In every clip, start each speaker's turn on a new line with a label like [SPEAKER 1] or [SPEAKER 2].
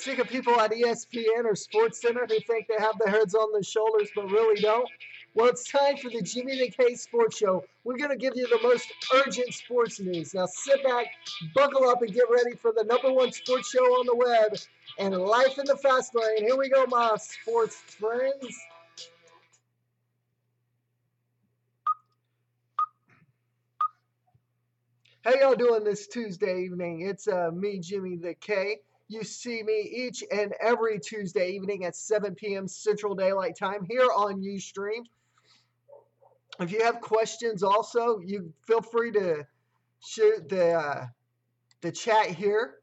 [SPEAKER 1] Sick of people at ESPN or SportsCenter who think they have their heads on their shoulders but really don't? Well, it's time for the Jimmy the K Sports Show. We're going to give you the most urgent sports news. Now sit back, buckle up, and get ready for the #1 sports show on the web and life in the fast lane. Here we go, my sports friends. How y'all doing this Tuesday evening? It's me, Jimmy the K. You see me each and every Tuesday evening at 7 p.m. Central Daylight Time here on Ustream. If you have questions also, you feel free to shoot the chat here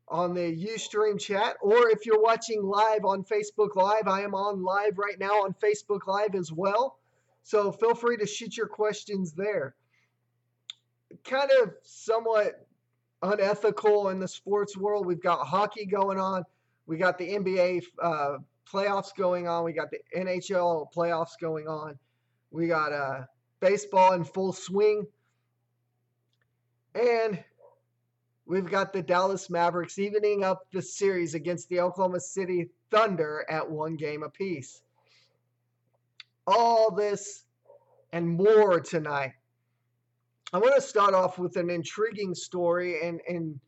[SPEAKER 1] on the Ustream chat. Or if you're watching live on Facebook Live, I am on live right now on Facebook Live as well. So feel free to shoot your questions there. Kind of somewhat unethical in the sports world. We've got hockey going on. We got the NBA playoffs going on. We got the NHL playoffs going on. We got baseball in full swing. And we've got the Dallas Mavericks evening up the series against the Oklahoma City Thunder at 1 game apiece. All this and more tonight. I want to start off with an intriguing story, and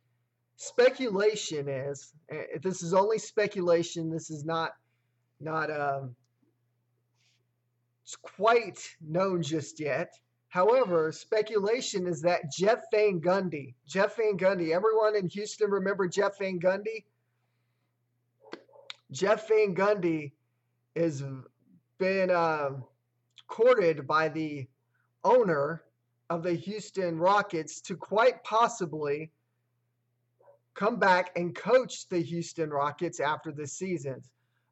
[SPEAKER 1] speculation is, this is only speculation, this is not it's quite known just yet. However, speculation is that Jeff Van Gundy, everyone in Houston remember Jeff Van Gundy? Jeff Van Gundy has been courted by the owner of the Houston Rockets to quite possibly come back and coach the Houston Rockets after this season.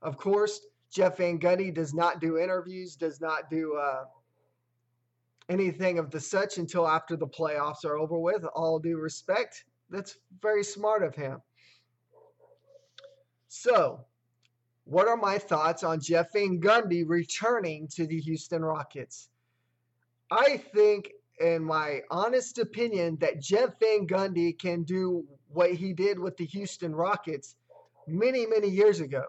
[SPEAKER 1] Of course, Jeff Van Gundy does not do interviews, does not do anything of the such until after the playoffs are over with. All due respect, that's very smart of him. So, what are my thoughts on Jeff Van Gundy returning to the Houston Rockets? I think, in my honest opinion, that Jeff Van Gundy can do what he did with the Houston Rockets many, many years ago.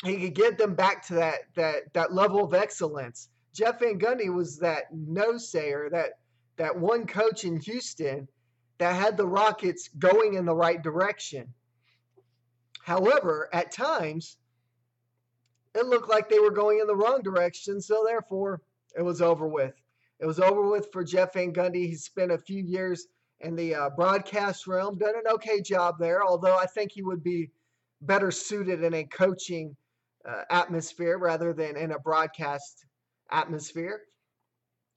[SPEAKER 1] He could get them back to that level of excellence. Jeff Van Gundy was that no-sayer, that one coach in Houston that had the Rockets going in the right direction. However, at times, it looked like they were going in the wrong direction, so therefore, it was over with. It was over with for Jeff Van Gundy. He spent a few years in the broadcast realm, done an okay job there, although I think he would be better suited in a coaching atmosphere rather than in a broadcast atmosphere.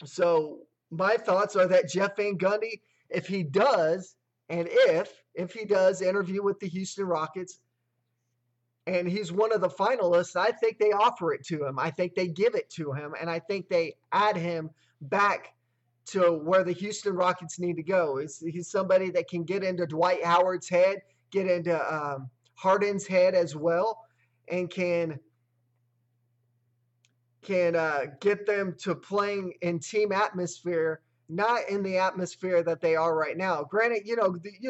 [SPEAKER 1] So my thoughts are that Jeff Van Gundy, if he does interview with the Houston Rockets, and he's one of the finalists, I think they offer it to him. I think they give it to him, and I think they add him back to where the Houston Rockets need to go. He's somebody that can get into Dwight Howard's head, get into Harden's head as well, and can get them to playing in team atmosphere, not in the atmosphere that they are right now. Granted, you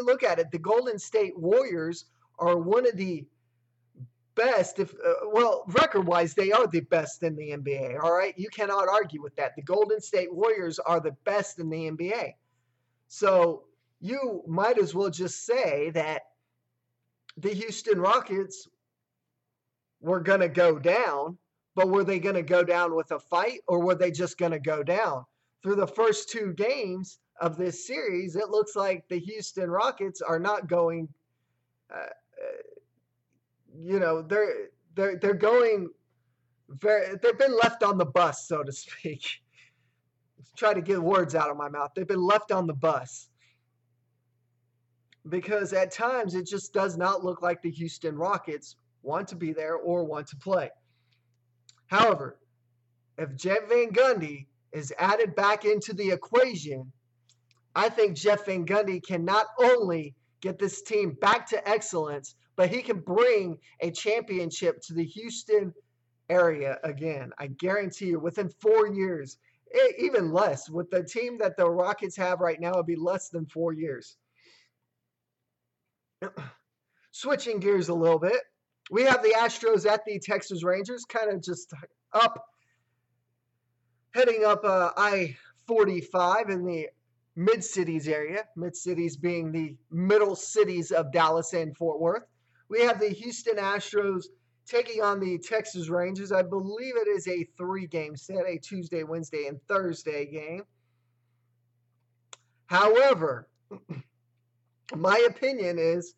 [SPEAKER 1] look at it, the Golden State Warriors are one of the best, record-wise, they are the best in the NBA, all right? You cannot argue with that. The Golden State Warriors are the best in the NBA. So you might as well just say that the Houston Rockets were going to go down, but were they going to go down with a fight, or were they just going to go down? Through the first 2 games of this series, it looks like the Houston Rockets are not going they're going they've been left on the bus, so to speak. Try to get words out of my mouth. They've been left on the bus because at times it just does not look like the Houston Rockets want to be there or want to play. However, if Jeff Van Gundy is added back into the equation, I think Jeff Van Gundy can not only get this team back to excellence, but he can bring a championship to the Houston area again. I guarantee you, within 4 years, even less. With the team that the Rockets have right now, it'd be less than 4 years. Switching gears a little bit, we have the Astros at the Texas Rangers, kind of just up, heading up I-45 in the mid-cities area, mid-cities being the middle cities of Dallas and Fort Worth. We have the Houston Astros taking on the Texas Rangers. I believe it is a 3-game set, a Tuesday, Wednesday, and Thursday game. However, my opinion is,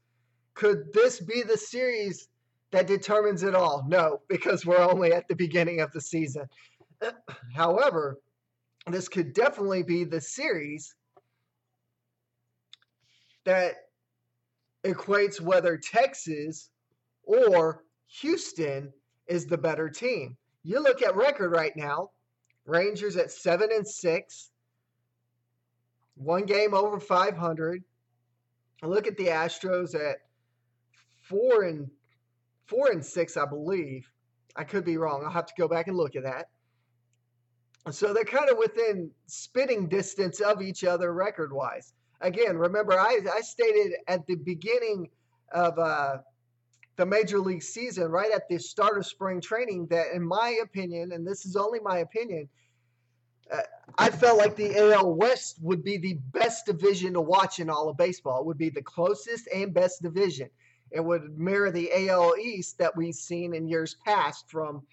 [SPEAKER 1] could this be the series that determines it all? No, because we're only at the beginning of the season. However, this could definitely be the series that equates whether Texas or Houston is the better team. You look at record right now, Rangers at 7-6, 1 game over 500. Look at the Astros at 4-6, I believe. I could be wrong. I'll have to go back and look at that. So they're kind of within spitting distance of each other record-wise. Again, remember, I stated at the beginning of the Major League season, right at the start of spring training, that in my opinion, and this is only my opinion, I felt like the AL West would be the best division to watch in all of baseball. It would be the closest and best division. It would mirror the AL East that we've seen in years past, from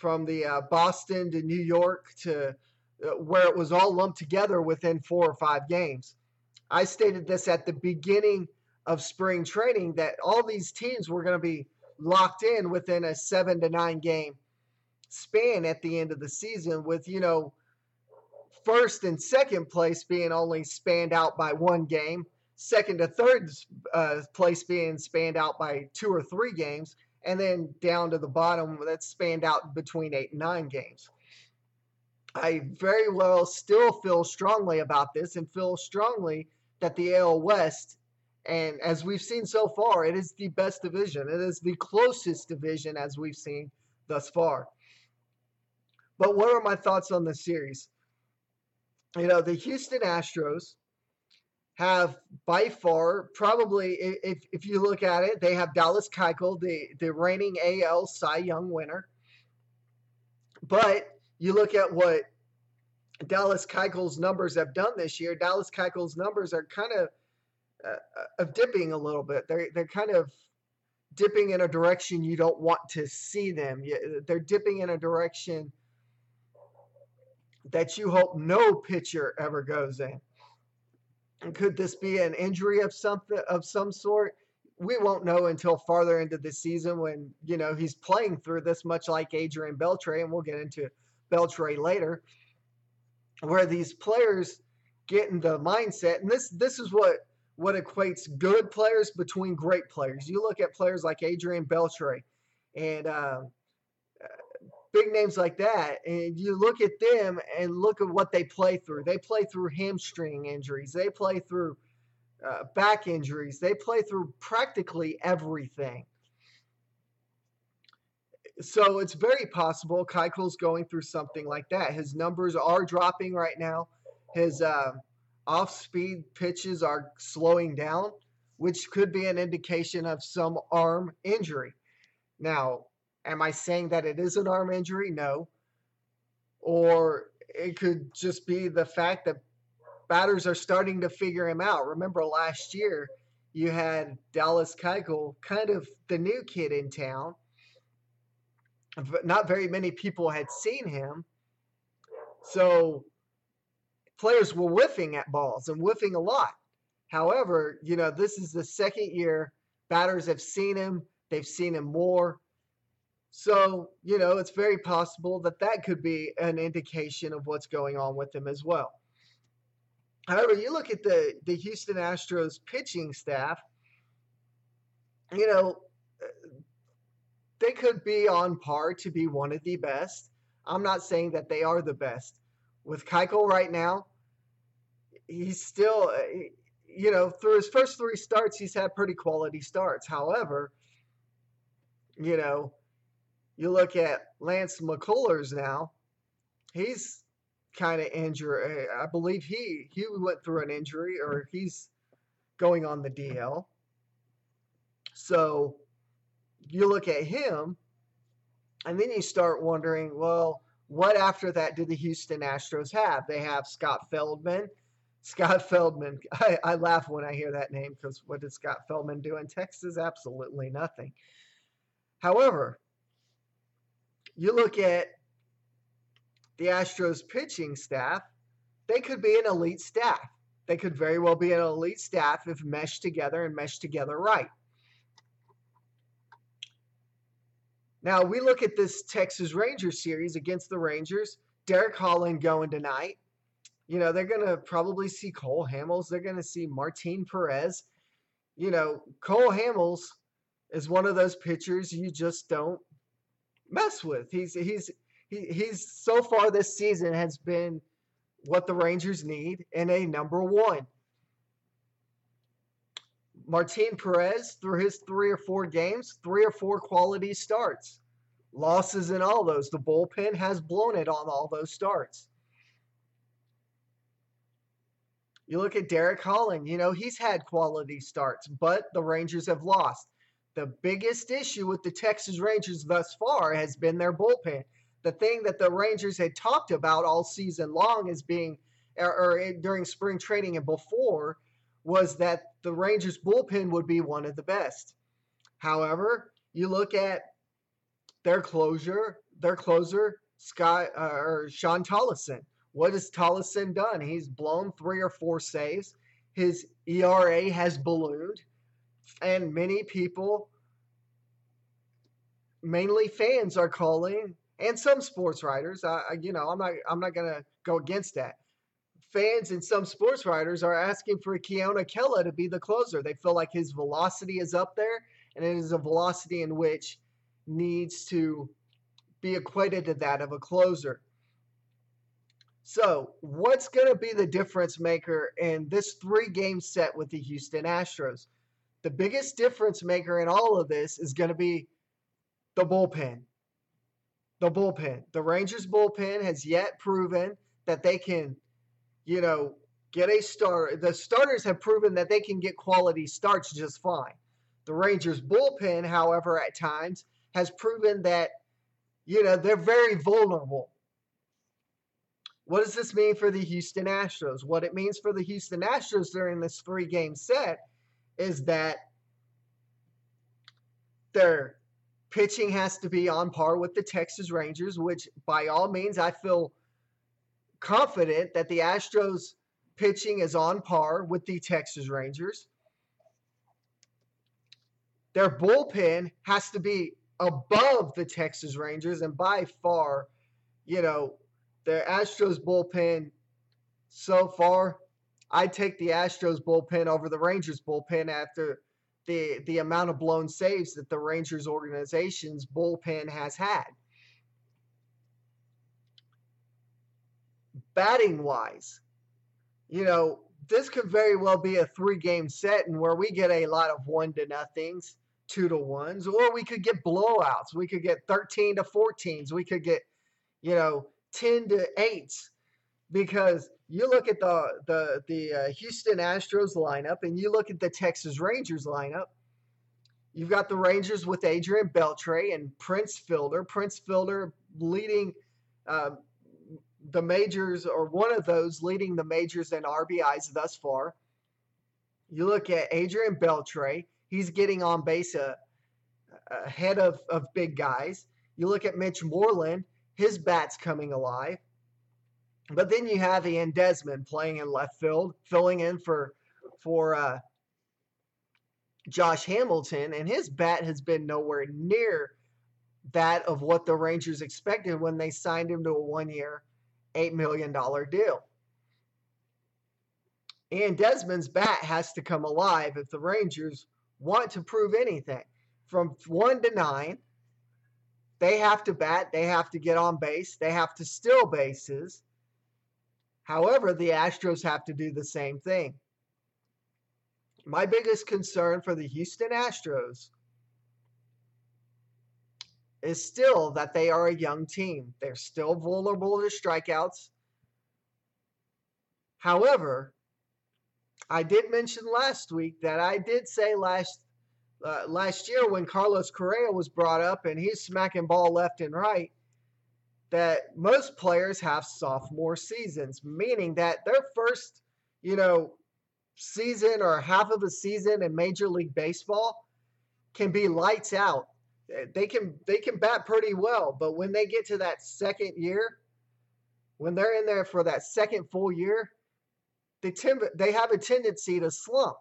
[SPEAKER 1] the Boston to New York to where it was all lumped together within 4 or 5 games. I stated this at the beginning of spring training, that all these teams were going to be locked in within a 7 to 9 game span at the end of the season, with, first and second place being only spanned out by 1 game, second to third place being spanned out by 2 or 3 games, and then down to the bottom that's spanned out between 8 and 9 games. I very well still feel strongly about this, and feel strongly that the AL West, and as we've seen so far, it is the best division. It is the closest division as we've seen thus far. But what are my thoughts on this series? The Houston Astros have by far, probably, if you look at it, they have Dallas Keuchel, the reigning AL Cy Young winner. But you look at what Dallas Keuchel's numbers have done this year. Dallas Keuchel's numbers are kind of dipping a little bit. They're kind of dipping in a direction you don't want to see them. They're dipping in a direction that you hope no pitcher ever goes in. And could this be an injury of some sort? We won't know until farther into the season, when he's playing through this, much like Adrian Beltre, and we'll get into Beltre later, where these players get in the mindset, and this is what equates good players between great players. You look at players like Adrian Beltre and big names like that, and you look at them and look at what they play through. They play through hamstring injuries. They play through back injuries. They play through practically everything. So it's very possible Keuchel's going through something like that. His numbers are dropping right now. His off-speed pitches are slowing down, which could be an indication of some arm injury. Now, am I saying that it is an arm injury? No. Or it could just be the fact that batters are starting to figure him out. Remember last year, you had Dallas Keuchel, kind of the new kid in town. Not very many people had seen him. So players were whiffing at balls, and whiffing a lot. However, this is the second year batters have seen him. They've seen him more. So, it's very possible that could be an indication of what's going on with him as well. However, you look at the Houston Astros pitching staff, they could be on par to be one of the best. I'm not saying that they are the best. With Keuchel right now, he's still, through his first 3 starts, he's had pretty quality starts. However, you look at Lance McCullers now, he's kind of injured. I believe he went through an injury, or he's going on the DL. So you look at him, and then you start wondering, well, what after that do the Houston Astros have? They have Scott Feldman. Scott Feldman, I laugh when I hear that name because what did Scott Feldman do in Texas? Absolutely nothing. However, you look at the Astros pitching staff, they could be an elite staff. They could very well be an elite staff if meshed together and meshed together right. Now, we look at this Texas Rangers series against the Rangers. Derek Holland going tonight. You know, they're going to probably see Cole Hamels. They're going to see Martin Perez. You know, Cole Hamels is one of those pitchers you just don't mess with. He's so far this season has been what the Rangers need in a number one. Martin Perez, through his 3 or 4 games, 3 or 4 quality starts. Losses in all those. The bullpen has blown it on all those starts. You look at Derek Holland, you know, he's had quality starts, but the Rangers have lost. The biggest issue with the Texas Rangers thus far has been their bullpen. The thing that the Rangers had talked about all season long as being, or during spring training and before, was that the Rangers bullpen would be one of the best. However, you look at their closer, Sean Tollison. What has Tollison done? He's blown 3 or 4 saves. His ERA has ballooned, and many people, mainly fans, are calling, and some sports writers. I'm not gonna go against that. Fans and some sports writers are asking for Keona Kella to be the closer. They feel like his velocity is up there, and it is a velocity in which needs to be equated to that of a closer. So, what's going to be the difference maker in this 3-game set with the Houston Astros? The biggest difference maker in all of this is going to be the bullpen. The bullpen. The Rangers bullpen has yet proven that they can, get a start. The starters have proven that they can get quality starts just fine. The Rangers bullpen, however, at times has proven that, they're very vulnerable. What does this mean for the Houston Astros? What it means for the Houston Astros during this 3-game set is that their pitching has to be on par with the Texas Rangers, which by all means I feel confident that the Astros pitching is on par with the Texas Rangers. Their bullpen has to be above the Texas Rangers, and by far, the Astros bullpen so far, I'd take the Astros bullpen over the Rangers bullpen after the amount of blown saves that the Rangers organization's bullpen has had. Batting wise, this could very well be a 3-game set and where we get a lot of 1-0, 2-1s, or we could get blowouts. We could get 13-14s. We could get, 10-8s, because you look at the Houston Astros lineup and you look at the Texas Rangers lineup. You've got the Rangers with Adrian Beltre and Prince Fielder. Prince Fielder leading the majors, or one of those leading the majors in RBIs thus far. You look at Adrian Beltre. He's getting on base ahead of big guys. You look at Mitch Moreland. His bat's coming alive. But then you have Ian Desmond playing in left field, filling in for Josh Hamilton, and his bat has been nowhere near that of what the Rangers expected when they signed him to a 1-year, $8 million deal. Ian Desmond's bat has to come alive if the Rangers want to prove anything. From 1 to 9, they have to bat, they have to get on base, they have to steal bases. However, the Astros have to do the same thing. My biggest concern for the Houston Astros is still that they are a young team. They're still vulnerable to strikeouts. However, I did mention last week that I did say last year when Carlos Correa was brought up and he's smacking ball left and right, that most players have sophomore seasons, meaning that their first, season or half of a season in Major League Baseball can be lights out. They can bat pretty well, but when they get to that second year, when they're in there for that second full year, they have a tendency to slump.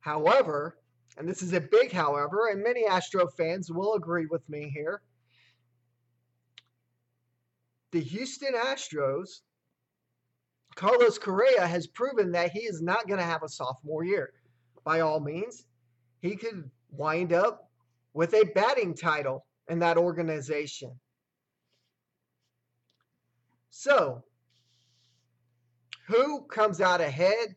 [SPEAKER 1] However, and this is a big however, and many Astro fans will agree with me here, the Houston Astros, Carlos Correa has proven that he is not going to have a sophomore year. By all means, he could wind up with a batting title in that organization. So, who comes out ahead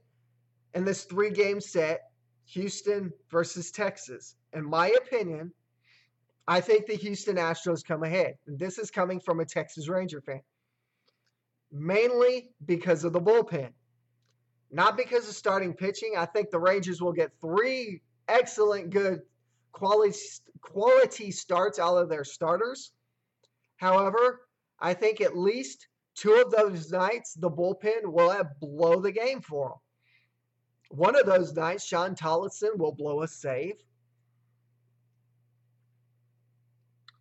[SPEAKER 1] in this 3-game set, Houston versus Texas? In my opinion, I think the Houston Astros come ahead. And this is coming from a Texas Ranger fan. Mainly because of the bullpen. Not because of starting pitching. I think the Rangers will get 3 excellent, good quality starts out of their starters. However, I think at least 2 of those nights, the bullpen will blow the game for them. One of those nights, Sean Tollefson will blow a save.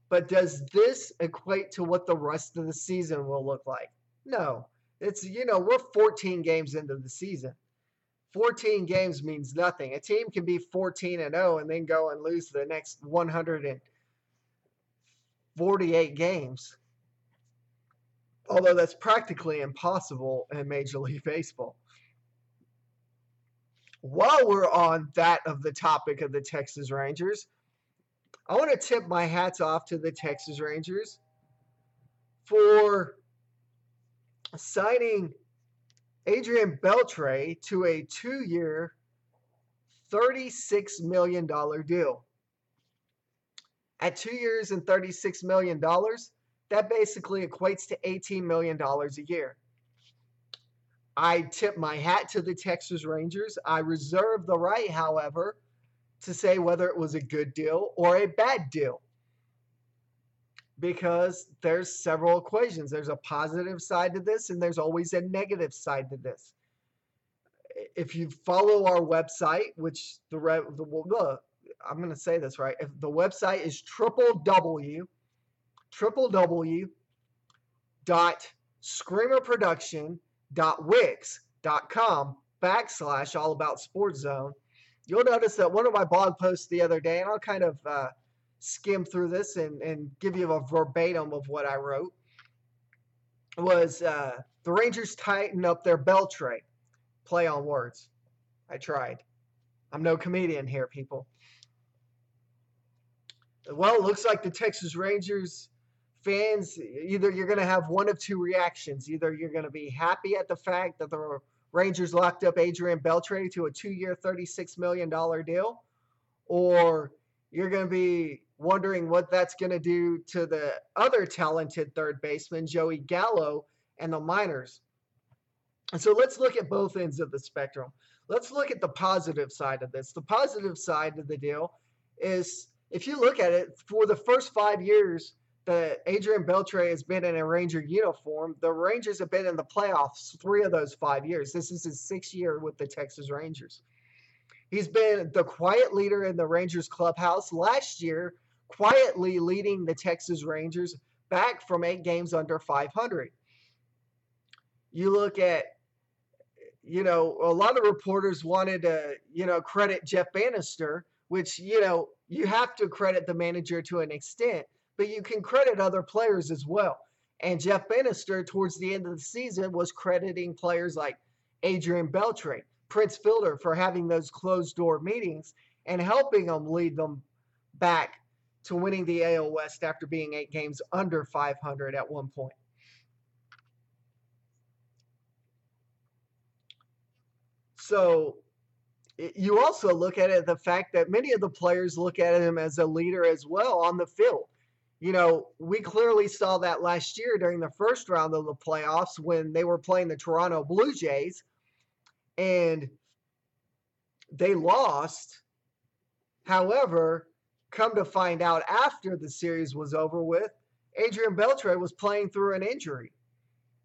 [SPEAKER 1] But does this equate to what the rest of the season will look like? No. It's, we're 14 games into the season. 14 games means nothing. A team can be 14-0 and then go and lose the next 148 games. Although that's practically impossible in Major League Baseball. While we're on that of the topic of the Texas Rangers, I want to tip my hats off to the Texas Rangers for signing Adrian Beltre to a 2-year, $36 million deal. At 2 years and $36 million, that basically equates to $18 million a year. I tip my hat to the Texas Rangers. I reserve the right, however, to say whether it was a good deal or a bad deal, because there's several equations. There's a positive side to this, and there's always a negative side to this. If you follow our website, which I'm going to say this right. If the website is www.screamerproduction.wix.com/allaboutsportszone, you'll notice that one of my blog posts the other day, and I'll kind of skim through this and give you a verbatim of what I wrote, was the Rangers tighten up their Beltre. Play on words. I tried. I'm no comedian here, people. Well, it looks like the Texas Rangers fans, either you're going to have one of 2 reactions. Either you're going to be happy at the fact that the Rangers locked up Adrian Beltre to a 2-year, $36 million deal, or you're going to be wondering what that's going to do to the other talented third baseman, Joey Gallo, and the minors. And so let's look at both ends of the spectrum. Let's look at the positive side of this. The positive side of the deal is, if you look at it, for the first 5 years that Adrian Beltre has been in a Ranger uniform, the Rangers have been in the playoffs 3 of those 5 years. This is his 6th year with the Texas Rangers. He's been the quiet leader in the Rangers clubhouse. Last year, quietly leading the Texas Rangers back from 8 games under 500. You look at, a lot of reporters wanted to, credit Jeff Bannister, which, you have to credit the manager to an extent, but you can credit other players as well. And Jeff Bannister, towards the end of the season, was crediting players like Adrian Beltre, Prince Fielder, for having those closed-door meetings and helping them lead them back to winning the AL West after being 8 games under 500 at one point. So you also look at it, the fact that many of the players look at him as a leader as well on the field. We clearly saw that last year during the first round of the playoffs when they were playing the Toronto Blue Jays, and they lost. However, come to find out after the series was over with, Adrian Beltre was playing through an injury.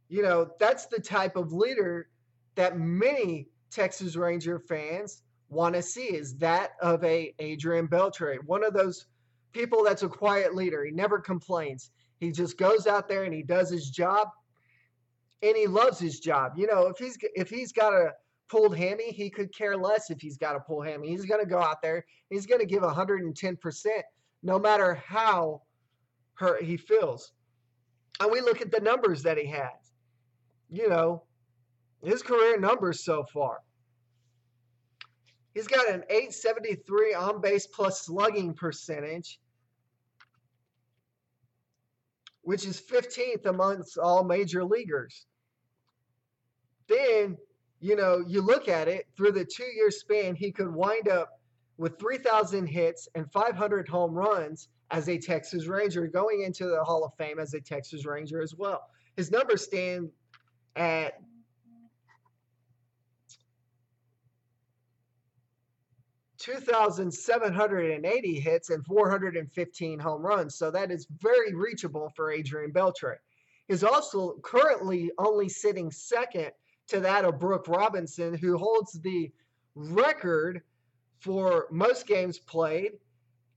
[SPEAKER 1] That's the type of leader that many Texas Ranger fans want to see, is that of a Adrian Beltre. One of those people that's a quiet leader. He never complains. He just goes out there and he does his job, and he loves his job. If he's got a pulled hammy, he could care less if he's got a pulled hammy. He's going to go out there. He's going to give 110%, no matter how hurt he feels. And we look at the numbers that he has. His career numbers so far. He's got an 873 on base plus slugging percentage, which is 15th amongst all major leaguers. Then, you look at it through the 2-year span, he could wind up with 3,000 hits and 500 home runs as a Texas Ranger, going into the Hall of Fame as a Texas Ranger as well. His numbers stand at 2,780 hits and 415 home runs. So that is very reachable for Adrian Beltre. He's also currently only sitting second to that of Brooke Robinson, who holds the record for most games played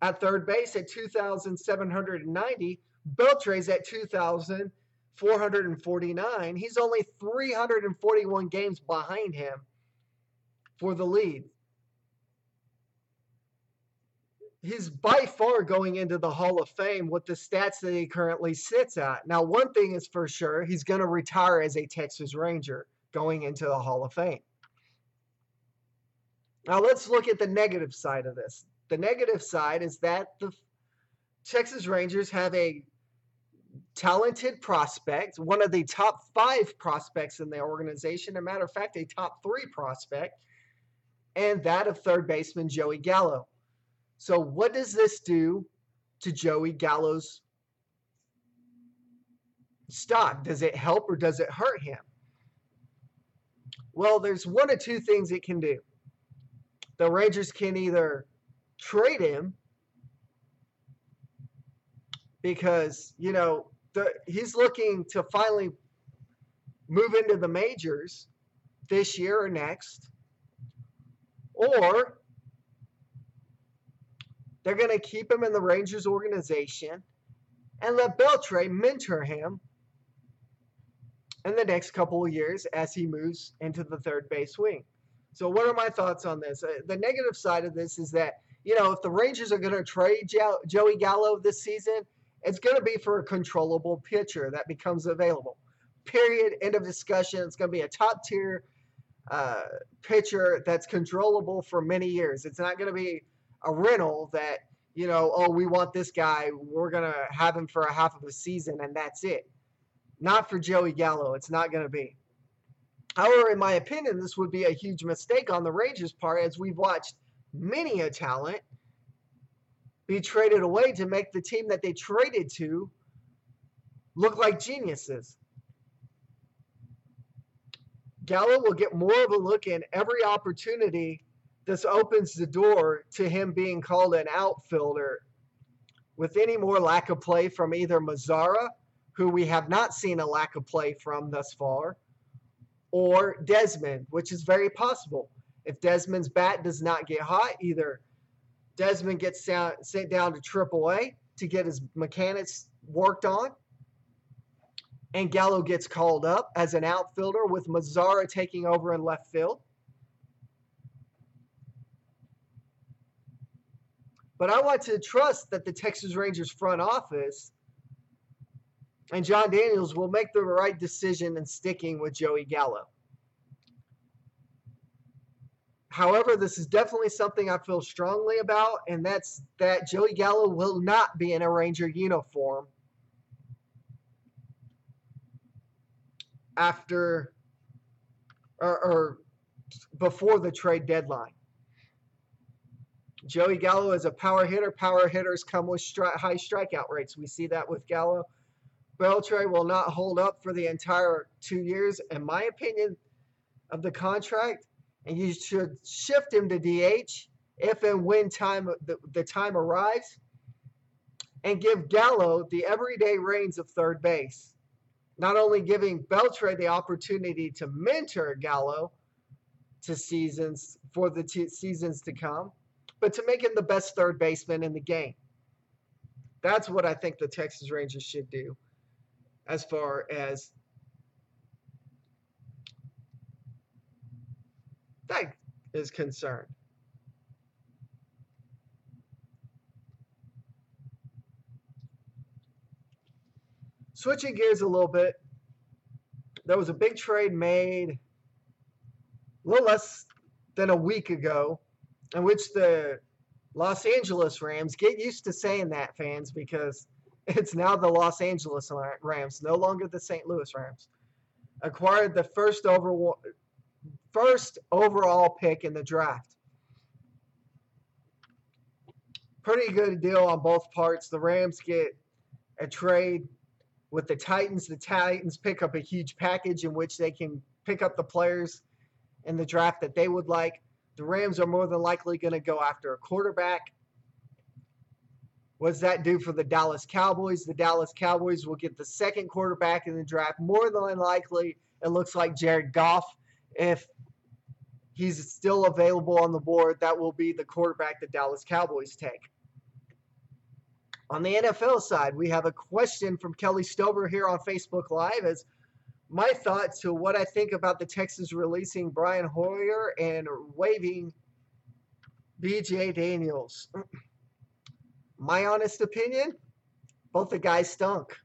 [SPEAKER 1] at third base at 2,790. Beltre's at 2,449. He's only 341 games behind him for the lead. He's by far going into the Hall of Fame with the stats that he currently sits at. Now, one thing is for sure, he's going to retire as a Texas Ranger going into the Hall of Fame. Now, let's look at the negative side of this. The negative side is that the Texas Rangers have a talented prospect, one of the top 5 prospects in the organization. As a matter of fact, a top 3 prospect, and that of third baseman Joey Gallo. So what does this do to Joey Gallo's stock? Does it help or does it hurt him? Well, there's one of two things it can do. The Rangers can either trade him because, he's looking to finally move into the majors this year or next, or they're going to keep him in the Rangers organization and let Beltre mentor him in the next couple of years as he moves into the third base wing. So what are my thoughts on this? The negative side of this is that, if the Rangers are going to trade Joey Gallo this season, it's going to be for a controllable pitcher that becomes available. Period. End of discussion. It's going to be a top-tier pitcher that's controllable for many years. It's not going to be a rental that, we want this guy, we're going to have him for a half of a season and that's it. Not for Joey Gallo. It's not going to be. However, in my opinion, this would be a huge mistake on the Rangers' part, as we've watched many a talent be traded away to make the team that they traded to look like geniuses. Gallo will get more of a look in every opportunity. This opens the door to him being called an outfielder with any more lack of play from either Mazzara, who we have not seen a lack of play from thus far, or Desmond, which is very possible. If Desmond's bat does not get hot, either Desmond gets sent down to AAA to get his mechanics worked on, and Gallo gets called up as an outfielder with Mazzara taking over in left field. But I want to trust that the Texas Rangers front office and John Daniels will make the right decision in sticking with Joey Gallo. However, this is definitely something I feel strongly about, and that's that Joey Gallo will not be in a Ranger uniform after or before the trade deadline. Joey Gallo is a power hitter. Power hitters come with high strikeout rates. We see that with Gallo. Beltre will not hold up for the entire 2 years, in my opinion, of the contract, and you should shift him to DH if and when the time arrives, and give Gallo the everyday reins of third base, not only giving Beltre the opportunity to mentor Gallo to seasons for the seasons to come, but to make him the best third baseman in the game. That's what I think the Texas Rangers should do as far as that is concerned. Switching gears a little bit, there was a big trade made a little less than a week ago in which the Los Angeles Rams, get used to saying that, fans, because it's now the Los Angeles Rams, no longer the St. Louis Rams, acquired the first overall pick in the draft. Pretty good deal on both parts. The Rams get a trade with the Titans. The Titans pick up a huge package in which they can pick up the players in the draft that they would like. The Rams are more than likely going to go after a quarterback. What does that do for the Dallas Cowboys? The Dallas Cowboys will get the second quarterback in the draft. More than likely, it looks like Jared Goff. If he's still available on the board, that will be the quarterback the Dallas Cowboys take. On the NFL side, we have a question from Kelly Stover here on Facebook Live as my thoughts to what I think about the Texans releasing Brian Hoyer and waiving B.J. Daniels. My honest opinion, both the guys stunk.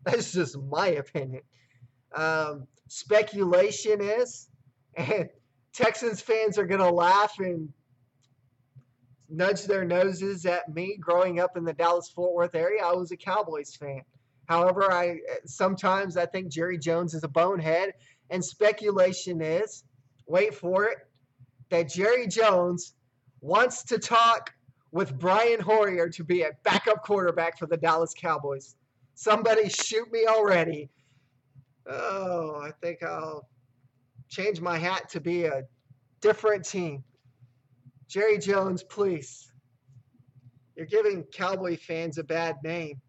[SPEAKER 1] That's just my opinion. Speculation is, and Texans fans are going to laugh and nudge their noses at me. Growing up in the Dallas-Fort Worth area, I was a Cowboys fan. However, sometimes I think Jerry Jones is a bonehead, and speculation is, wait for it, that Jerry Jones wants to talk with Brian Hoyer to be a backup quarterback for the Dallas Cowboys. Somebody shoot me already. Oh, I think I'll change my hat to be a different team. Jerry Jones, please. You're giving Cowboy fans a bad name.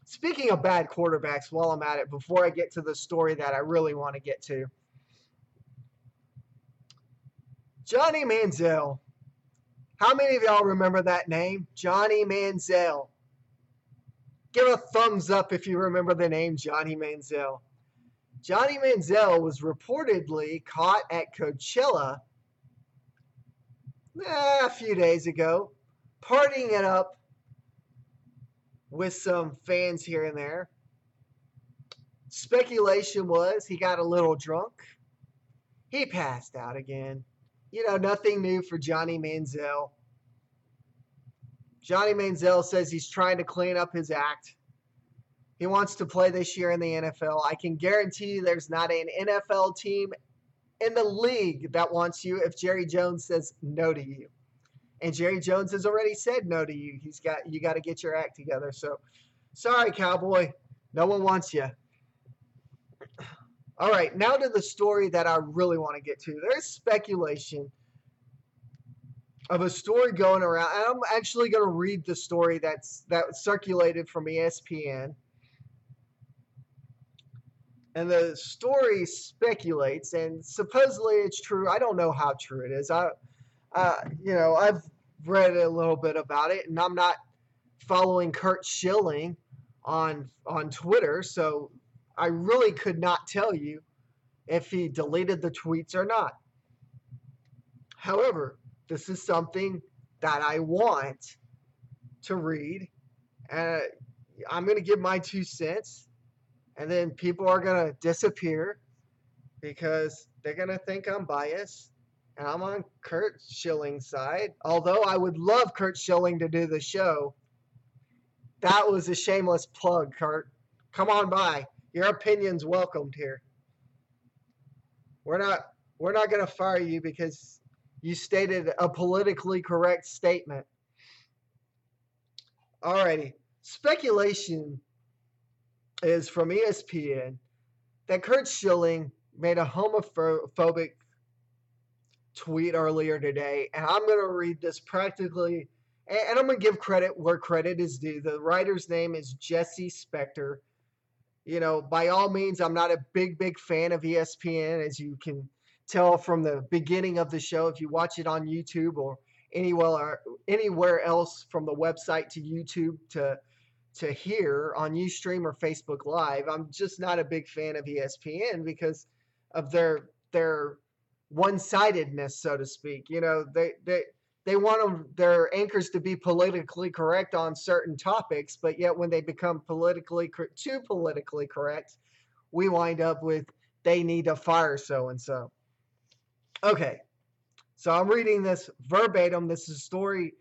[SPEAKER 1] Speaking of bad quarterbacks, while I'm at it, before I get to the story that I really want to get to, Johnny Manziel. How many of y'all remember that name? Johnny Manziel. Give a thumbs up if you remember the name Johnny Manziel. Johnny Manziel was reportedly caught at Coachella a few days ago, partying it up with some fans here and there. Speculation was he got a little drunk. He passed out again. You know, nothing new for Johnny Manziel. Johnny Manziel says he's trying to clean up his act. He wants to play this year in the NFL. I can guarantee you there's not an NFL team in the league that wants you if Jerry Jones says no to you. And Jerry Jones has already said no to you. You got to get your act together. So, sorry, Cowboy. No one wants you. All right, now to the story that I really want to get to. There's speculation of a story going around. And I'm actually going to read the story that circulated from ESPN. And the story speculates, and supposedly it's true. I don't know how true it is. I've read a little bit about it, and I'm not following Curt Schilling on Twitter, so I really could not tell you if he deleted the tweets or not. However, this is something that I want to read, and I'm going to give my 2 cents, and then people are going to disappear because they're going to think I'm biased, and I'm on Curt Schilling's side. Although I would love Curt Schilling to do the show. That was a shameless plug, Curt. Come on by. Your opinion's welcomed here. We're not going to fire you because you stated a politically correct statement. Alrighty. Speculation is from ESPN that Curt Schilling made a homophobic tweet earlier today, and I'm going to read this practically, and I'm going to give credit where credit is due. The writer's name is Jesse Spector. You know, by all means, I'm not a big fan of ESPN, as you can tell from the beginning of the show. If you watch it on YouTube or anywhere else, from the website to YouTube to here on Ustream or Facebook Live, I'm just not a big fan of ESPN because of their one-sidedness, so to speak. You know, they want their anchors to be politically correct on certain topics, but yet when they become too politically correct, we wind up with they need to fire so and so. Okay, so I'm reading this verbatim. This is a story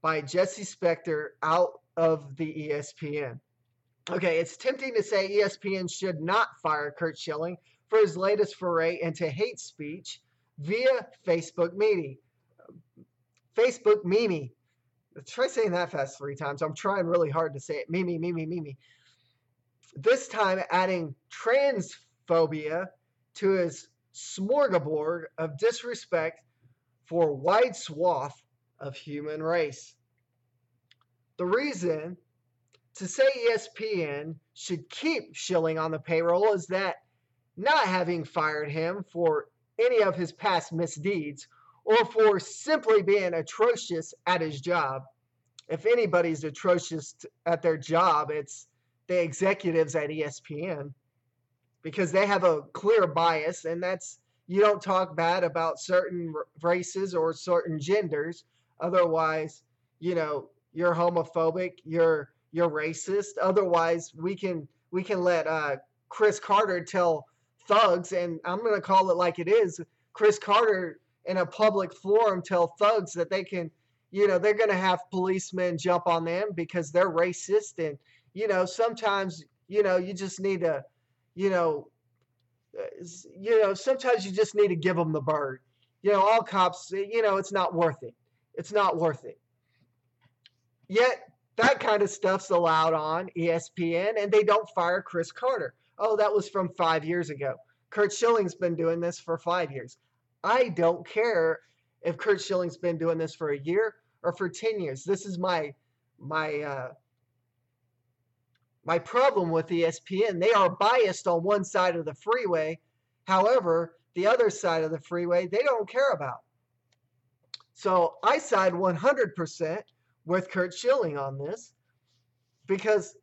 [SPEAKER 1] by Jesse Spector out of the ESPN. Okay, it's tempting to say ESPN should not fire Curt Schilling for his latest foray into hate speech via Facebook Meme. Facebook Meme. Try saying that fast 3 times. I'm trying really hard to say it. Meme. This time adding transphobia to his smorgasbord of disrespect for a wide swath of human race. The reason to say ESPN should keep Schilling on the payroll is that not having fired him for any of his past misdeeds or for simply being atrocious at his job. If anybody's atrocious at their job, it's the executives at ESPN, because they have a clear bias, and that's you don't talk bad about certain races or certain genders. Otherwise, you know, you're homophobic, you're racist. Otherwise, we can let Chris Carter tell thugs, and I'm going to call it like it is, Chris Carter in a public forum tell thugs that they can, you know, they're going to have policemen jump on them because they're racist. And, you know, sometimes, you know, you just need to, sometimes you just need to give them the bird. You know, all cops, you know, it's not worth it. It's not worth it. Yet that kind of stuff's allowed on ESPN, and they don't fire Chris Carter. Oh, that was from 5 years ago. Curt Schilling's been doing this for 5 years. I don't care if Curt Schilling's been doing this for a year or for 10 years. This is my problem with ESPN. They are biased on one side of the freeway. However, the other side of the freeway, they don't care about. So I side 100% with Curt Schilling on this, because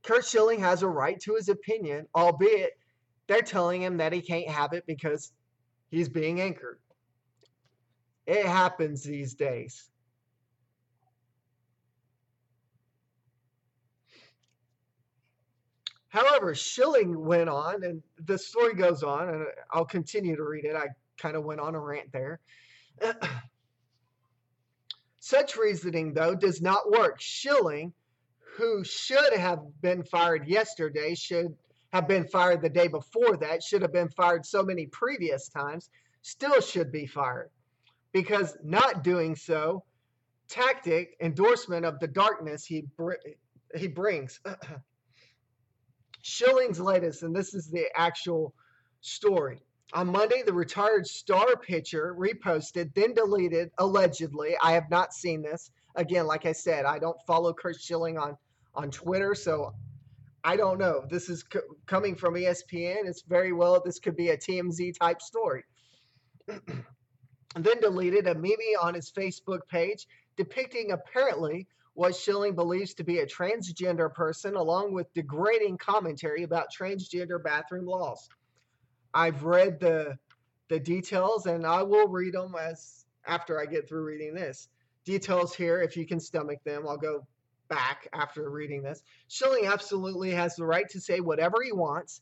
[SPEAKER 1] Curt Schilling has a right to his opinion, albeit they're telling him that he can't have it because he's being anchored. It happens these days. However, Schilling went on, and the story goes on, and I'll continue to read it. I kind of went on a rant there. Such reasoning, though, does not work. Schilling, who should have been fired yesterday, should have been fired the day before that, should have been fired so many previous times, still should be fired. Because not doing so, tactic, endorsement of the darkness he brings. Schilling's latest, and this is the actual story. On Monday, the retired star pitcher reposted, then deleted, allegedly. I have not seen this. Again, like I said, I don't follow Curt Schilling on Twitter, so I don't know. This is coming from ESPN. It's very well, this could be a TMZ type story. Then deleted a meme on his Facebook page depicting apparently what Schilling believes to be a transgender person, along with degrading commentary about transgender bathroom laws. I've read the details, and I will read them after I get through reading this. Details here, if you can stomach them, I'll go back after reading this. Schilling absolutely has the right to say whatever he wants,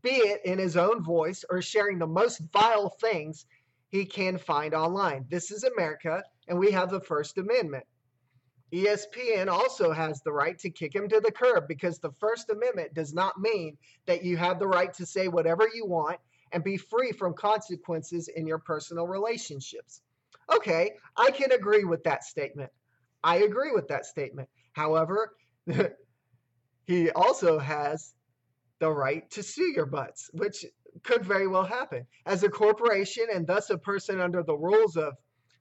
[SPEAKER 1] be it in his own voice or sharing the most vile things he can find online. This is America, and we have the First Amendment. ESPN also has the right to kick him to the curb, because the First Amendment does not mean that you have the right to say whatever you want and be free from consequences in your personal relationships. Okay, I can agree with that statement. I agree with that statement. However, he also has the right to sue your butts, which could very well happen. As a corporation and thus a person under the rules of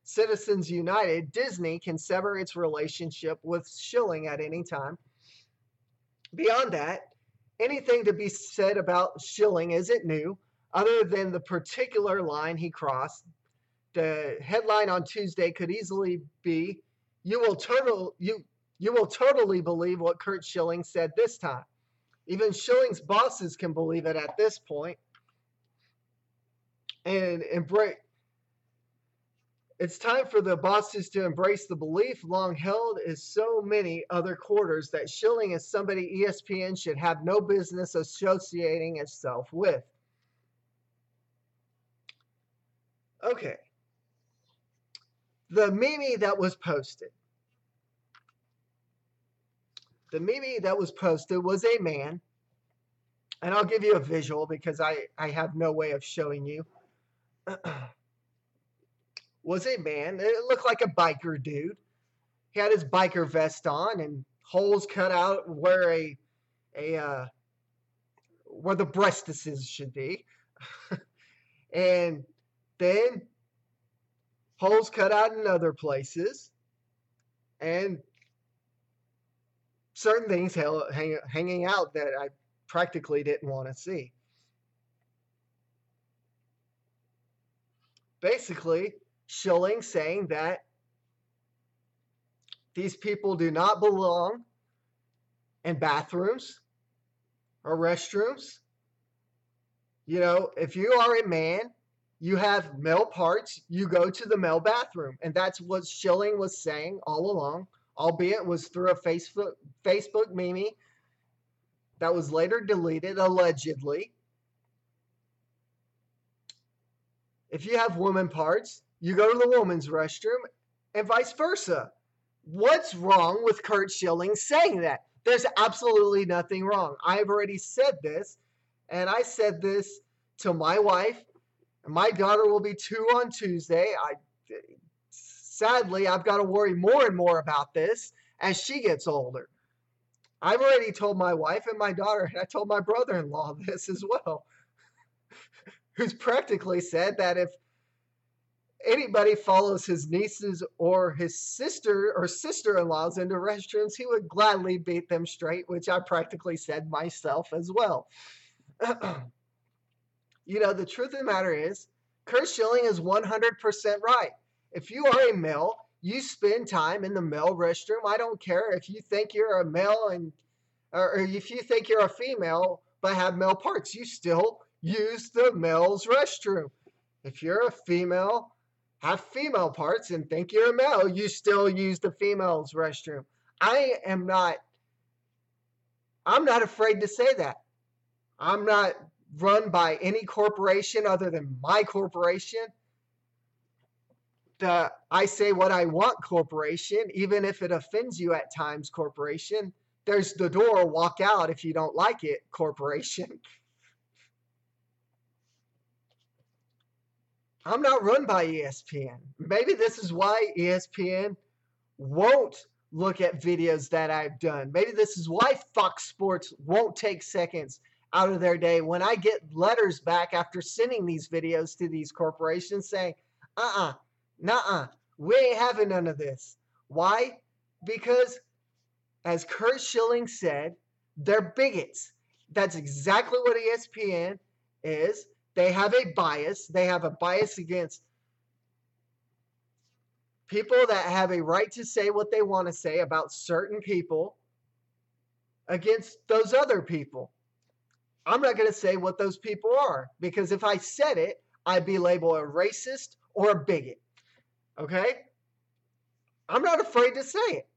[SPEAKER 1] Citizens United, Disney can sever its relationship with Schilling at any time. Beyond that, anything to be said about Schilling isn't new, other than the particular line he crossed. The headline on Tuesday could easily be, "You will totally believe what Curt Schilling said this time." Even Schilling's bosses can believe it at this point, and embrace. It's time for the bosses to embrace the belief long held in so many other quarters that Schilling is somebody ESPN should have no business associating itself with. Okay. The meme that was posted. The meme that was posted was a man, and I'll give you a visual because I have no way of showing you. Was a man. It looked like a biker dude. He had his biker vest on and holes cut out where where the breastises should be, and then holes cut out in other places, and certain things hanging out that I practically didn't want to see. Basically, Schilling saying that these people do not belong in bathrooms or restrooms. You know, if you are a man, you have male parts, you go to the male bathroom. And that's what Schilling was saying all along, albeit it was through a Facebook meme that was later deleted, allegedly. If you have woman parts, you go to the woman's restroom and vice versa. What's wrong with Curt Schilling saying that? There's absolutely nothing wrong. I've already said this, and I said this to my wife. My daughter will be 2 on Tuesday. Sadly, I've got to worry more and more about this as she gets older. I've already told my wife and my daughter, and I told my brother-in-law this as well, who's practically said that if anybody follows his nieces or his sister or sister-in-laws into restrooms, he would gladly beat them straight, which I practically said myself as well. You know, the truth of the matter is, Curt Schilling is 100% right. If you are a male, you spend time in the male restroom. I don't care if you think you're a male or if you think you're a female but have male parts, you still use the male's restroom. If you're a female, have female parts and think you're a male, you still use the female's restroom. I'm not afraid to say that. I'm not run by any corporation other than my corporation. The I say what I want corporation, even if it offends you at times, corporation. There's the door, walk out if you don't like it, corporation. I'm not run by ESPN. Maybe this is why ESPN won't look at videos that I've done. Maybe this is why Fox Sports won't take seconds out of their day when I get letters back after sending these videos to these corporations saying, nuh-uh, we ain't having none of this. Why? Because, as Curt Schilling said, they're bigots. That's exactly what ESPN is. They have a bias. They have a bias against people that have a right to say what they want to say about certain people against those other people. I'm not going to say what those people are, because if I said it, I'd be labeled a racist or a bigot. Okay? I'm not afraid to say it.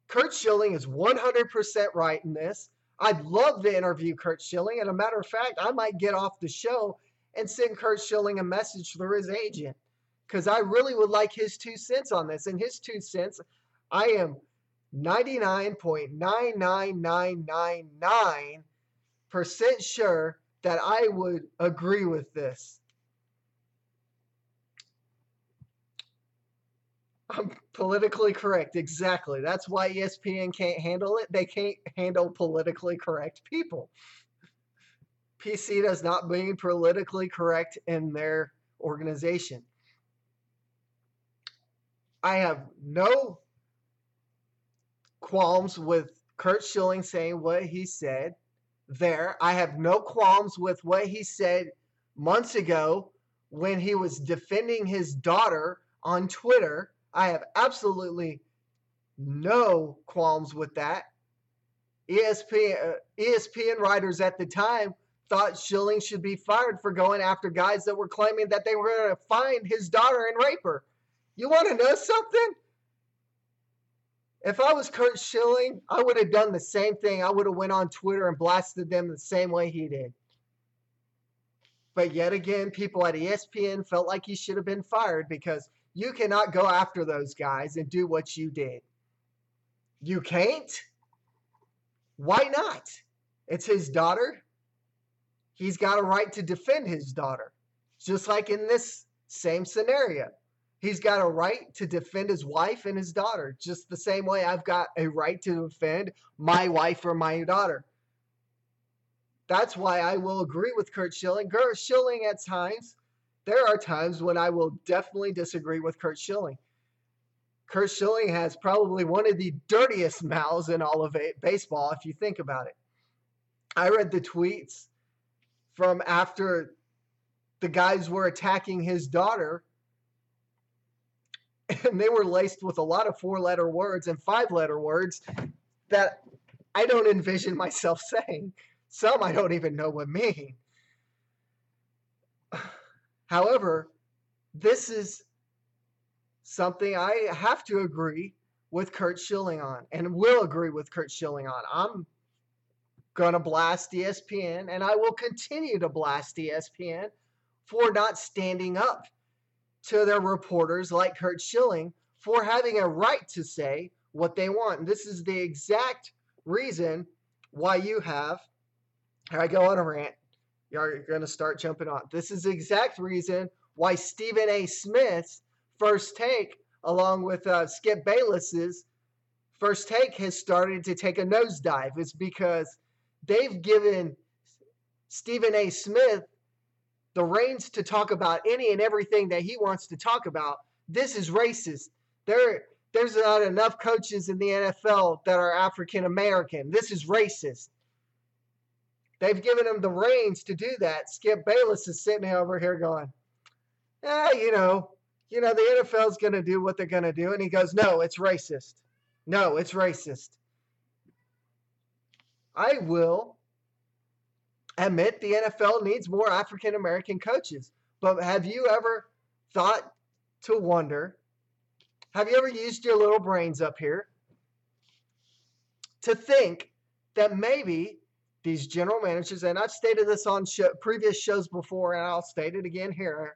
[SPEAKER 1] Curt Schilling is 100% right in this. I'd love to interview Curt Schilling. And a matter of fact, I might get off the show and send Curt Schilling a message through his agent, because I really would like his 2 cents on this. And his 2 cents, I am 99.99999% sure that I would agree with this. I'm politically correct. Exactly. That's why ESPN can't handle it. They can't handle politically correct people. PC does not mean politically correct in their organization. I have no qualms with Curt Schilling saying what he said there. I have no qualms with what he said months ago when he was defending his daughter on Twitter. I have absolutely no qualms with that. ESPN writers at the time thought Schilling should be fired for going after guys that were claiming that they were going to find his daughter and rape her. You want to know something? If I was Curt Schilling, I would have done the same thing. I would have went on Twitter and blasted them the same way he did. But yet again, people at ESPN felt like he should have been fired because you cannot go after those guys and do what you did. You can't? Why not? It's his daughter. He's got a right to defend his daughter. Just like in this same scenario. He's got a right to defend his wife and his daughter, just the same way I've got a right to defend my wife or my daughter. That's why I will agree with Curt Schilling. Curt Schilling at times, there are times when I will definitely disagree with Curt Schilling. Curt Schilling has probably one of the dirtiest mouths in all of baseball, if you think about it. I read the tweets from after the guys were attacking his daughter, and they were laced with a lot of 4-letter words and 5-letter words that I don't envision myself saying. Some I don't even know what mean. However, this is something I have to agree with Curt Schilling on, and will agree with Curt Schilling on. I'm going to blast ESPN, and I will continue to blast ESPN for not standing up to their reporters like Curt Schilling for having a right to say what they want. And this is the exact reason why you have, here I go on a rant, you're going to start jumping on. This is the exact reason why Stephen A. Smith's First Take, along with Skip Bayless's First Take, has started to take a nosedive. It's because they've given Stephen A. Smith the reins to talk about any and everything that he wants to talk about. This is racist. There's not enough coaches in the NFL that are African American. This is racist. They've given him the reins to do that. Skip Bayless is sitting over here going, the NFL is going to do what they're going to do. And he goes, no, it's racist. No, it's racist. I will admit the NFL needs more African American coaches. But have you ever thought to wonder, have you ever used your little brains up here to think that maybe these general managers, and I've stated this on previous shows before, and I'll state it again here,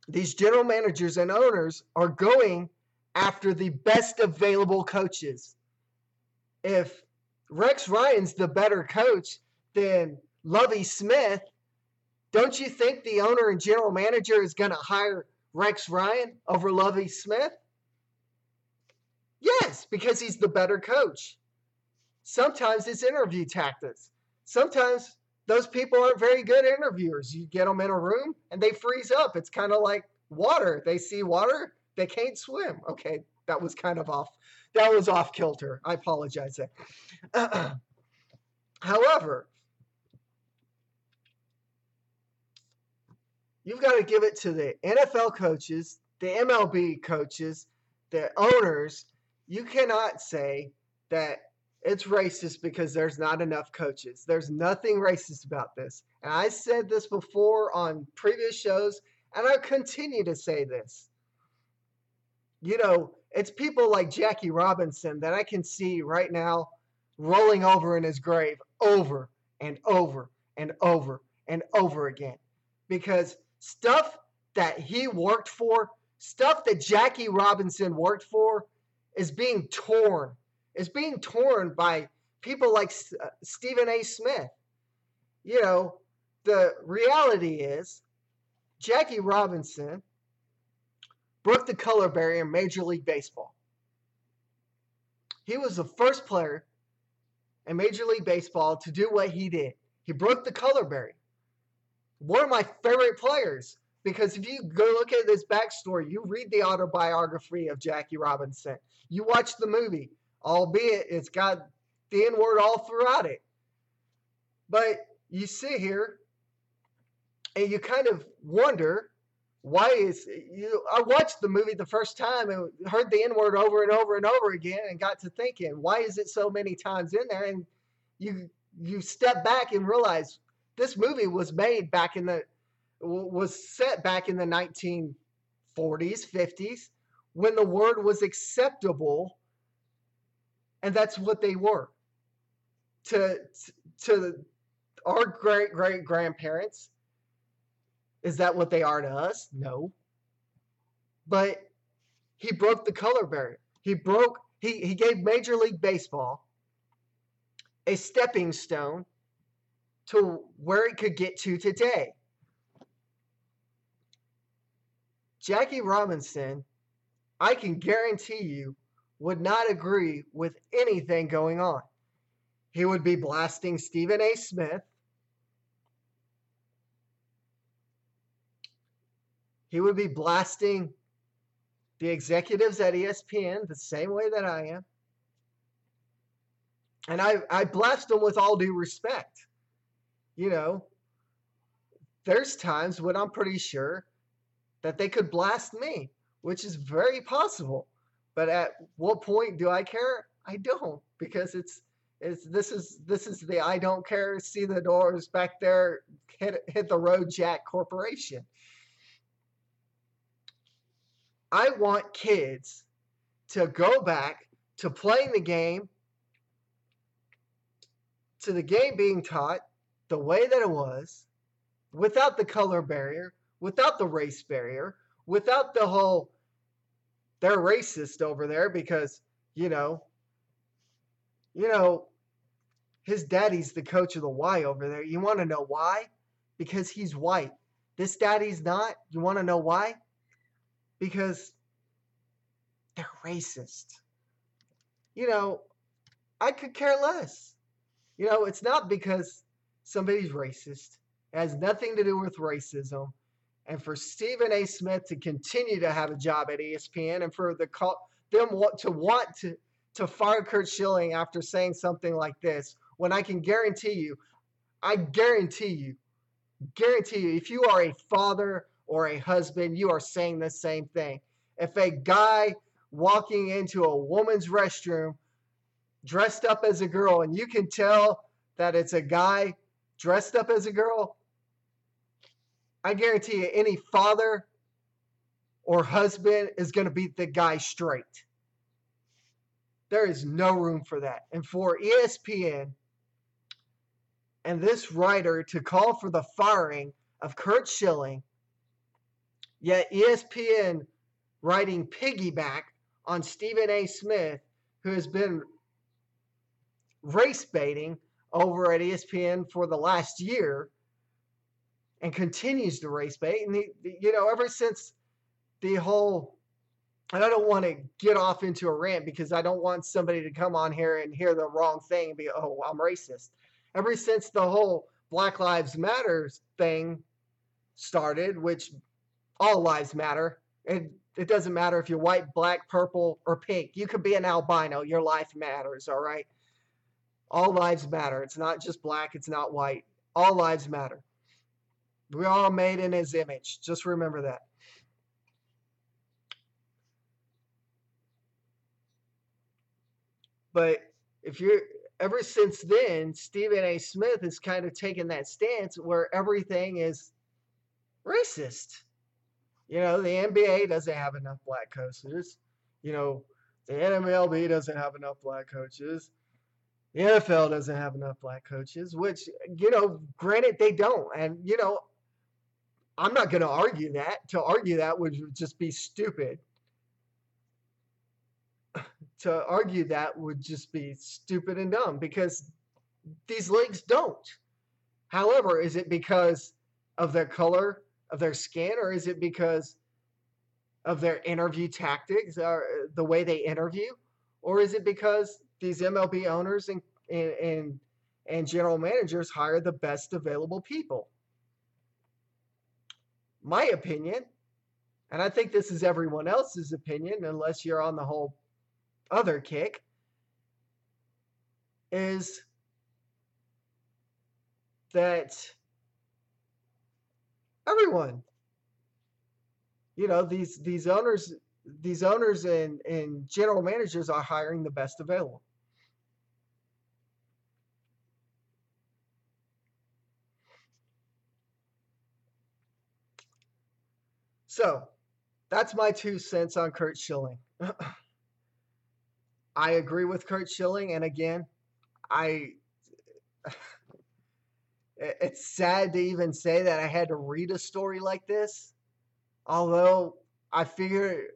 [SPEAKER 1] these general managers and owners are going after the best available coaches. If Rex Ryan's the better coach than Lovie Smith, don't you think the owner and general manager is going to hire Rex Ryan over Lovie Smith? Yes, because he's the better coach. Sometimes it's interview tactics. Sometimes those people aren't very good interviewers. You get them in a room and they freeze up. It's kind of like water. They see water, they can't swim. Okay, that was kind of off. That was off kilter. I apologize. However, you've got to give it to the NFL coaches, the MLB coaches, the owners. You cannot say that it's racist because there's not enough coaches. There's nothing racist about this. And I said this before on previous shows, and I continue to say this. It's people like Jackie Robinson that I can see right now rolling over in his grave over and over and over and over again. Because stuff that he worked for, stuff that Jackie Robinson worked for, is being torn. It's being torn by people like Stephen A. Smith. The reality is Jackie Robinson broke the color barrier in Major League Baseball. He was the first player in Major League Baseball to do what he did. He broke the color barrier. One of my favorite players, because if you go look at this backstory, you read the autobiography of Jackie Robinson, you watch the movie, albeit it's got the N-word all throughout it. But you sit here and you kind of wonder why is you. I watched the movie the first time and heard the N-word over and over and over again, and got to thinking, why is it so many times in there? And you step back and realize this movie was made back in the was set back in the 1940s, 50s, when the word was acceptable, and that's what they were to our great great grandparents. Is that what they are to us? No. But he broke the color barrier. He gave Major League Baseball a stepping stone to where it could get to today. Jackie Robinson, I can guarantee you, would not agree with anything going on. He would be blasting Stephen A. Smith. He would be blasting the executives at ESPN the same way that I am. And I blast them with all due respect. You know, there's times when I'm pretty sure that they could blast me, which is very possible. But at what point do I care? I don't, because this is the I don't care, see the doors back there, hit the road Jack Corporation. I want kids to go back to playing the game, to the game being taught the way that it was, without the color barrier, without the race barrier, without the whole, they're racist over there because, you know, his daddy's the coach of the Y over there. You want to know why? Because he's white. This daddy's not. You want to know why? Because they're racist. I could care less. It's not because somebody's racist. It has nothing to do with racism. And for Stephen A. Smith to continue to have a job at ESPN, and for them to want to fire Curt Schilling after saying something like this, when I can guarantee you, if you are a father or a husband, you are saying the same thing. If a guy walking into a woman's restroom dressed up as a girl, and you can tell that it's a guy dressed up as a girl, I guarantee you any father or husband is going to beat the guy straight. There is no room for that. And for ESPN and this writer to call for the firing of Curt Schilling, yet ESPN writing piggyback on Stephen A. Smith, who has been race baiting over at ESPN for the last year and continues to race bait. And, ever since the whole, and I don't want to get off into a rant because I don't want somebody to come on here and hear the wrong thing and be, oh, I'm racist. Ever since the whole Black Lives Matter thing started, which all lives matter, and it doesn't matter if you're white, black, purple, or pink. You could be an albino. Your life matters, all right? All lives matter. It's not just black. It's not white. All lives matter. We're all made in his image. Just remember that. But ever since then, Stephen A. Smith has kind of taken that stance where everything is racist. The NBA doesn't have enough black coaches. The NMLB doesn't have enough black coaches. The NFL doesn't have enough black coaches, which, granted they don't. And, I'm not going to argue that. To argue that would just be stupid. To argue that would just be stupid and dumb because these leagues don't. However, is it because of their color of their skin, or is it because of their interview tactics or the way they interview, or is it because these MLB owners and and general managers hire the best available people. My opinion, and I think this is everyone else's opinion, unless you're on the whole other kick, is that everyone, these owners and general managers are hiring the best available. So that's my 2 cents on Curt Schilling. I agree with Curt Schilling, and again, I it's sad to even say that I had to read a story like this. Although I figured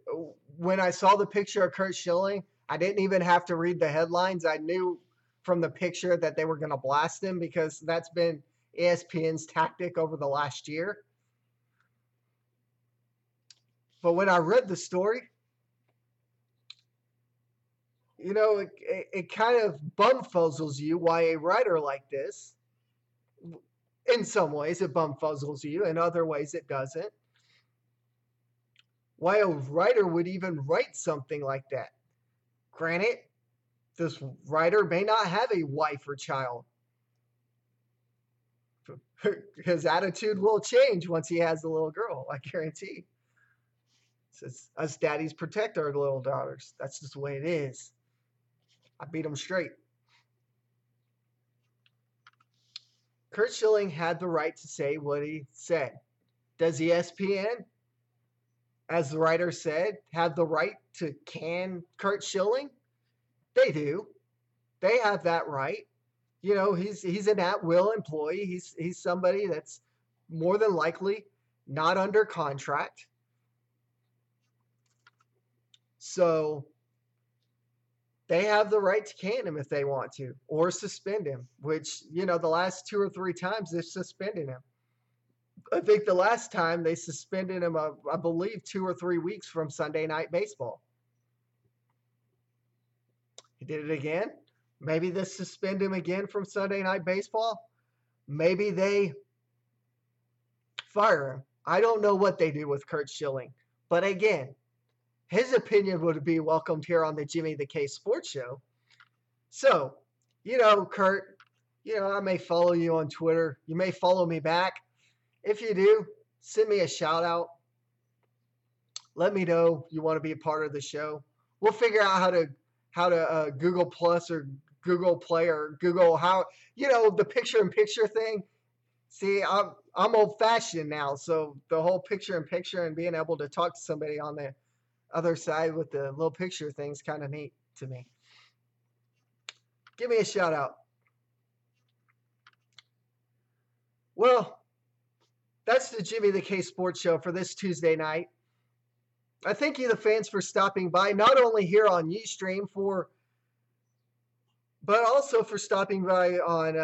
[SPEAKER 1] when I saw the picture of Curt Schilling, I didn't even have to read the headlines. I knew from the picture that they were going to blast him because that's been ESPN's tactic over the last year. But when I read the story, it kind of bumfuzzles you why a writer like this, in some ways it bumfuzzles you, in other ways it doesn't. Why a writer would even write something like that. Granted, this writer may not have a wife or child. His attitude will change once he has a little girl, I guarantee. Says us daddies protect our little daughters. That's just the way it is. I beat them straight. Curt Schilling had the right to say what he said. Does ESPN, as the writer said, have the right to can Curt Schilling? They do. They have that right. He's an at-will employee. He's somebody that's more than likely not under contract. So they have the right to can him if they want to, or suspend him, which, the last 2 or 3 times they've suspended him. I think the last time they suspended him, I believe 2 or 3 weeks from Sunday Night Baseball. He did it again. Maybe they suspend him again from Sunday Night Baseball. Maybe they fire him. I don't know what they do with Curt Schilling. But again, his opinion would be welcomed here on the Jimmy the K Sports Show. So, Curt, I may follow you on Twitter. You may follow me back. If you do, send me a shout out. Let me know you want to be a part of the show. We'll figure out how to Google Plus or Google Play or Google the picture-in-picture thing. See, I'm old-fashioned now, so the whole picture-in-picture and being able to talk to somebody on the other side with the little picture thing's kind of neat to me. Give me a shout out. Well, that's the Jimmy the K Sports Show for this Tuesday night. I thank you, the fans, for stopping by, not only here on Ustream, but also for stopping by on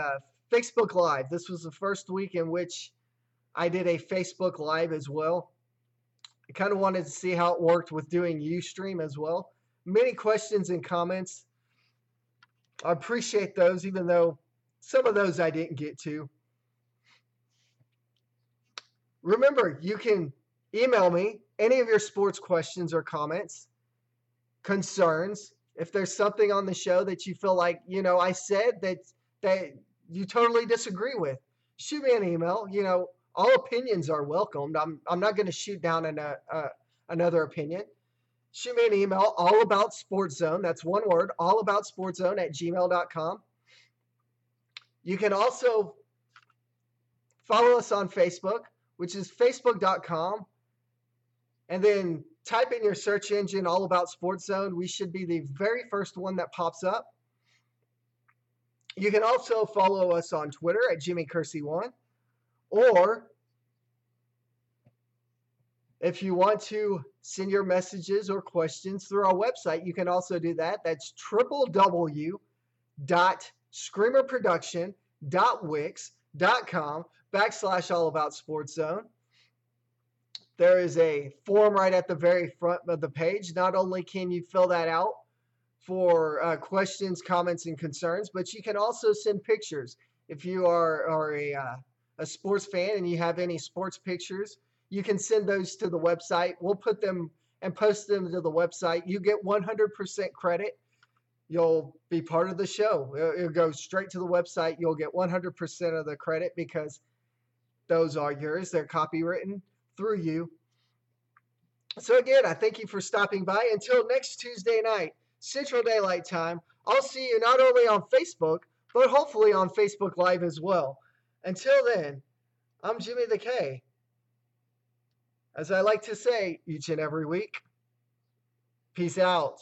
[SPEAKER 1] Facebook Live. This was the first week in which I did a Facebook Live as well. I kind of wanted to see how it worked with doing Ustream as well. Many questions and comments. I appreciate those, even though some of those I didn't get to. Remember, you can email me any of your sports questions or comments, concerns. If there's something on the show that you feel like, I said that you totally disagree with, shoot me an email. All opinions are welcomed. I'm not going to shoot down another opinion. Shoot me an email, allaboutsportszone. That's one word, allaboutsportszone@gmail.com. You can also follow us on Facebook, which is facebook.com. And then type in your search engine, All About Sports Zone. We should be the very first one that pops up. You can also follow us on Twitter at JimmyKersey1. Or if you want to send your messages or questions through our website, you can also do that. That's www.screamerproduction.wix.com/allaboutsportszone. There is a form right at the very front of the page. Not only can you fill that out for questions, comments, and concerns, but you can also send pictures. If you are a sports fan and you have any sports pictures, you can send those to the website. We'll put them and post them to the website. You get 100% credit. You'll be part of the show. It'll go straight to the website. You'll get 100% of the credit because those are yours. They're copywritten through you. So again, I thank you for stopping by. Until next Tuesday night, Central Daylight Time, I'll see you not only on Facebook, but hopefully on Facebook Live as well. Until then, I'm Jimmy the K. As I like to say each and every week, peace out.